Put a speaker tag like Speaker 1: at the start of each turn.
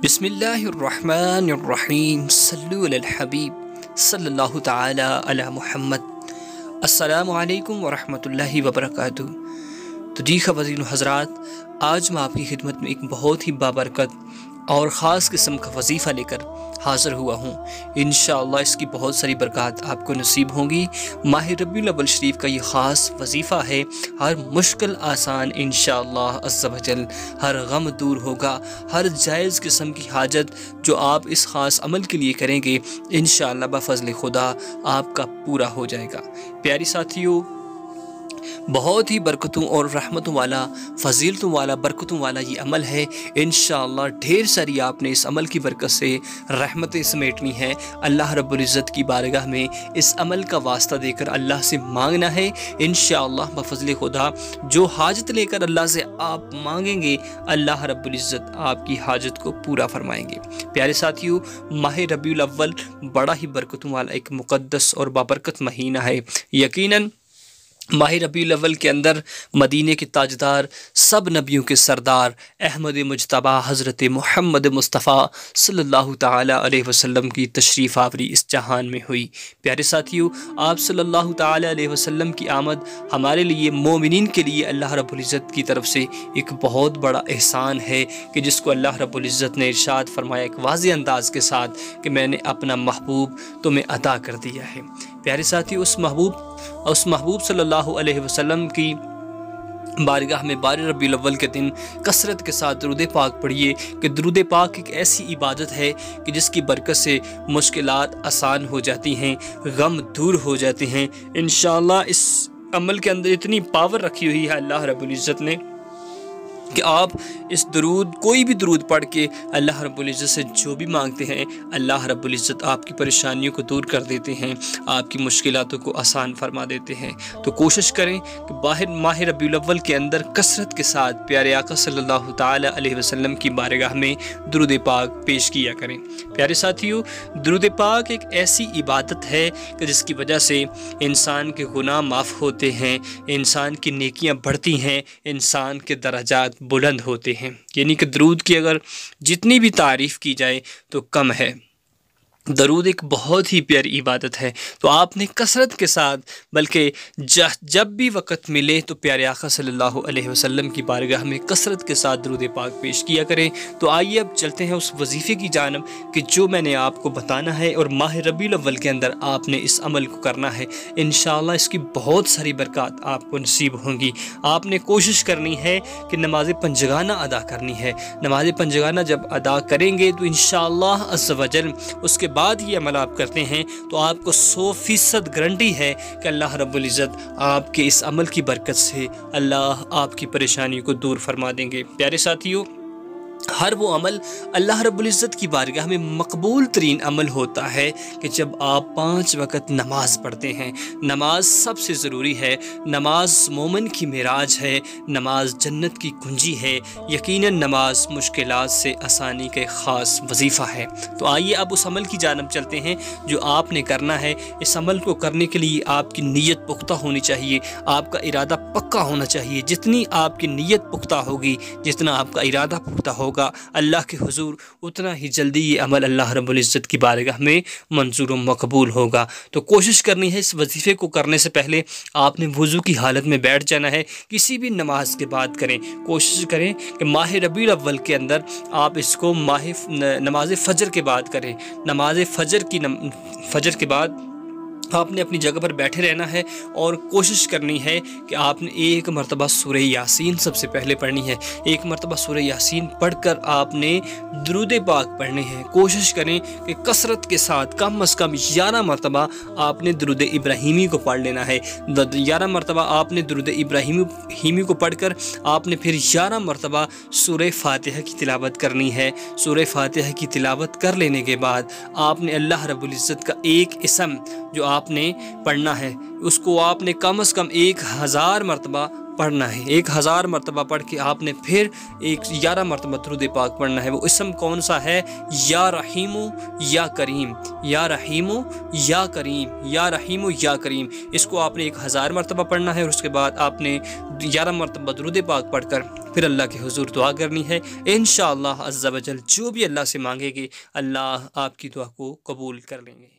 Speaker 1: بسم اللہ الرحمن الرحیم صلو علی الحبیب صلی اللہ تعالی علی محمد۔ السلام علیکم ورحمۃ اللہ وبرکاتہ۔ تو جی خواتین و حضرات، آج میں آپ کی خدمت میں ایک بہت ہی بابرکت اور خاص قسم کا وظیفہ لے کر حاضر ہوا ہوں۔ انشاءاللہ اس کی بہت ساری برکات آپ کو نصیب ہوں گی۔ ماہ ربیع الاول شریف کا یہ خاص وظیفہ ہے، ہر مشکل آسان انشاءاللہ عز و جل، ہر غم دور ہوگا، ہر جائز قسم کی حاجت جو آپ اس خاص عمل کے لیے کریں گے انشاءاللہ بفضل خدا آپ کا پورا ہو جائے گا۔ پیاری ساتھیوں، بہت ہی برکتوں اور رحمتوں والا، فضیلتوں والا، برکتوں والا یہ عمل ہے۔ انشاءاللہ ڈھیر ساری آپ نے اس عمل کی برکت سے رحمتیں سمیٹنی ہیں۔ اللہ رب العزت کی بارگاہ میں اس عمل کا واسطہ دے کر اللہ سے مانگنا ہے۔ انشاءاللہ بفضل خدا جو حاجت لے کر اللہ سے آپ مانگیں گے، اللہ رب العزت آپ کی حاجت کو پورا فرمائیں گے۔ پیارے ساتھیوں، ماہ ربیع الاول بڑا ہی برکتوں والا ایک مقدس اور بابرکت مہینہ ہے۔ یقیناً ماہ ربیع الاول کے اندر مدینے کے تاجدار، سب نبیوں کے سردار، احمد مجتبی حضرت محمد مصطفیٰ صلی اللہ تعالی علیہ وسلم کی تشریف آوری اس جہان میں ہوئی۔ پیارے ساتھیوں، آپ صلی اللہ تعالی علیہ وسلم کی آمد ہمارے لیے، مومنین کے لیے اللہ رب العزت کی طرف سے ایک بہت بڑا احسان ہے کہ جس کو اللہ رب العزت نے ارشاد فرمایا ایک واضح انداز کے ساتھ کہ میں نے اپنا محبوب تمہیں عطا کر دیا ہے۔ پیارے ساتھیوں، اس محبوب صلی اللہ علیہ وسلم کی بارگاہ میں 12 ربیع الاول کے دن کثرت کے ساتھ درود پاک پڑھیے کہ درود پاک ایک ایسی عبادت ہے کہ جس کی برکت سے مشکلات آسان ہو جاتی ہیں، غم دور ہو جاتے ہیں۔ انشاءاللہ اس عمل کے اندر اتنی پاور رکھی ہوئی ہے اللہ رب العزت نے کہ آپ اس کوئی بھی درود پڑھ کے اللہ رب العزت سے جو بھی مانگتے ہیں، اللہ رب العزت آپ کی پریشانیوں کو دور کر دیتے ہیں، آپ کی مشکلاتوں کو آسان فرما دیتے ہیں۔ تو کوشش کریں کہ ماہ ربیع الاول کے اندر کثرت کے ساتھ پیارے آقا صلی اللہ تعالی علیہ وسلم کی بارگاہ میں درود پاک پیش کیا کریں۔ پیارے ساتھیوں، درود پاک ایک ایسی عبادت ہے کہ جس کی وجہ سے انسان کے گناہ معاف ہوتے ہیں، انسان کی نیکیاں بڑھتی ہیں، انسان کے درجات بلند ہوتے ہیں۔ یعنی کہ درود کی اگر جتنی بھی تعریف کی جائے تو کم ہے۔ درود ایک بہت ہی پیاری عبادت ہے، تو آپ نے کثرت کے ساتھ، بلکہ جب بھی وقت ملے تو پیارے آقا صلی اللہ علیہ وسلم کی بارگاہ میں کثرت کے ساتھ درود پاک پیش کیا کریں۔ تو آئیے اب چلتے ہیں اس وظیفے کی جانب کہ جو میں نے آپ کو بتانا ہے، اور ماہ ربیع الاول کے اندر آپ نے اس عمل کو کرنا ہے۔ انشاءاللہ اس کی بہت ساری برکات آپ کو نصیب ہوں گی۔ آپ نے کوشش کرنی ہے کہ نماز پنجگانہ ادا کرنی ہے۔ نماز پنجگانہ جب ادا کریں گے تو انشاءاللہ عز و جل اس کے بعد یہ عمل آپ کرتے ہیں تو آپ کو 100% گارنٹی ہے کہ اللہ رب العزت آپ کے اس عمل کی برکت سے اللہ آپ کی پریشانی کو دور فرما دیں گے۔ پیارے ساتھیوں، ہر وہ عمل اللہ رب العزت کی بارگاہ میں مقبول ترین عمل ہوتا ہے کہ جب آپ 5 وقت نماز پڑھتے ہیں۔ نماز سب سے ضروری ہے، نماز مومن کی معراج ہے، نماز جنت کی کنجی ہے۔ یقیناً نماز مشکلات سے آسانی کا ایک خاص وظیفہ ہے۔ تو آئیے اب اس عمل کی جانب چلتے ہیں جو آپ نے کرنا ہے۔ اس عمل کو کرنے کے لیے آپ کی نیت پختہ ہونی چاہیے، آپ کا ارادہ پکا ہونا چاہیے۔ جتنی آپ کی نیت پختہ ہوگی، جتنا آپ کا ارادہ پختہ ہوگا اللہ کے حضور، اتنا ہی جلدی یہ عمل اللہ رب العزت کی بارگاہ میں منظور و مقبول ہوگا۔ تو کوشش کرنی ہے اس وظیفے کو کرنے سے پہلے آپ نے وضو کی حالت میں بیٹھ جانا ہے، کسی بھی نماز کے بعد کریں۔ کوشش کریں کہ ماہ ربیع الاول کے اندر آپ اس کو نماز فجر کے بعد کریں۔ نماز فجر کے بعد آپ نے اپنی جگہ پر بیٹھے رہنا ہے اور کوشش کرنی ہے کہ آپ نے 1 مرتبہ سورہ یاسین سب سے پہلے پڑھنی ہے۔ 1 مرتبہ سورہ یاسین پڑھ کر آپ نے درود پاک پڑھنے ہیں۔ کوشش کریں کہ کثرت کے ساتھ کم از کم 11 مرتبہ آپ نے درود ابراہیمی کو پڑھ لینا ہے۔ 11 مرتبہ آپ نے درود ابراہیمی کو پڑھ کر آپ نے پھر 11 مرتبہ سورہ فاتحہ کی تلاوت کرنی ہے۔ سورہ فاتحہ کی تلاوت کر لینے کے بعد آپ نے اللہ رب العزت کا ایک اسم جو آپ نے پڑھنا ہے، اس کو آپ نے کم از کم 1000 مرتبہ پڑھنا ہے۔ 1000 مرتبہ پڑھ کے آپ نے پھر 11 مرتبہ درود پاک پڑھنا ہے۔ وہ اسم کون سا ہے؟ یا رحیم یا کریم، یا رحیم یا کریم، یا رحیم یا کریم۔ اس کو آپ نے 1000 مرتبہ پڑھنا ہے، اور اس کے بعد آپ نے 11 مرتبہ درود پاک پڑھ کر پھر اللہ کے حضور دعا کرنی ہے۔ انشاءاللہ عز و جل جو بھی اللہ سے مانگے گے اللہ آپ کی دعا کو قبول کر لیں گے۔